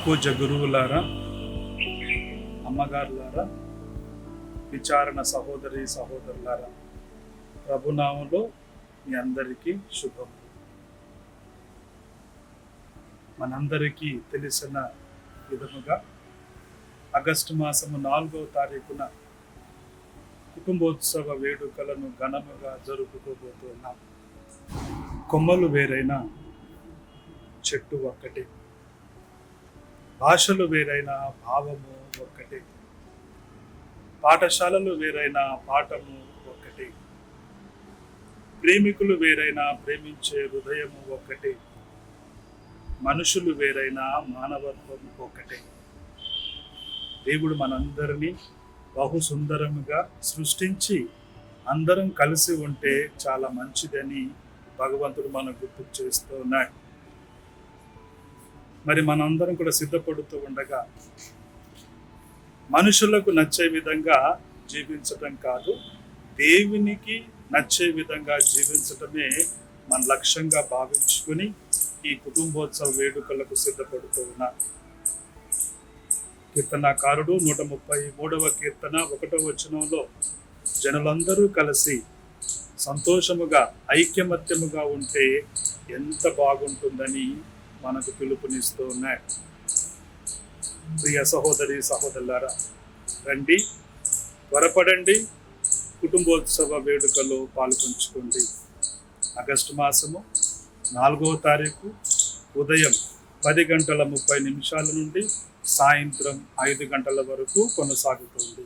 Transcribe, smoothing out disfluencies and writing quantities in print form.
పూజ గురువులారా, అమ్మగారులారా, విచారణ సహోదరి సహోదరులారా, ప్రభునామంలో మీ అందరికీ శుభం. మనందరికీ తెలిసిన విధముగా ఆగస్టు మాసము 4వ తారీఖున కుటుంబోత్సవ వేడుకలను ఘనముగా జరుపుకోబోతున్నాం. కొమ్మలు వేరైన చెట్టు ఒక్కటే, భాషలు వేరైన భావము ఒక్కటే, పాఠశాలలు వేరైన పాఠము ఒక్కటే, ప్రేమికులు వేరైన ప్రేమించే హృదయము ఒక్కటే, మనుషులు వేరైన మానవత్వం ఒక్కటే. దేవుడు మనందరినీ బహు సుందరముగా సృష్టించి అందరం కలిసి ఉంటే చాలా మంచిదని భగవంతుడు మనకు గుర్తు చేస్తూ ఉన్నాడు. మరి మనందరం కూడా సిద్ధపడుతూ ఉండగా మనుషులకు నచ్చే విధంగా జీవించటం కాదు, దేవునికి నచ్చే విధంగా జీవించటమే మన లక్ష్యంగా భావించుకుని ఈ కుటుంబోత్సవ వేడుకలకు సిద్ధపడుతూ ఉన్నాం. కీర్తనాకారుడు 133వ కీర్తన 1వ వచనంలో జనులందరూ కలిసి సంతోషముగా ఐక్యమత్యముగా ఉంటే ఎంత బాగుంటుందని మనకు పిలుపునిస్తూ ఉన్నాయి. ప్రియ సహోదరి సహోదరులారా, రండి, త్వరపడండి, కుటుంబోత్సవ వేడుకలో పాల్పంచుకోండి. ఆగస్టు మాసము 4వ తారీఖు ఉదయం 10:30 నుండి సాయంత్రం 5 గంటల వరకు కొనసాగుతుంది.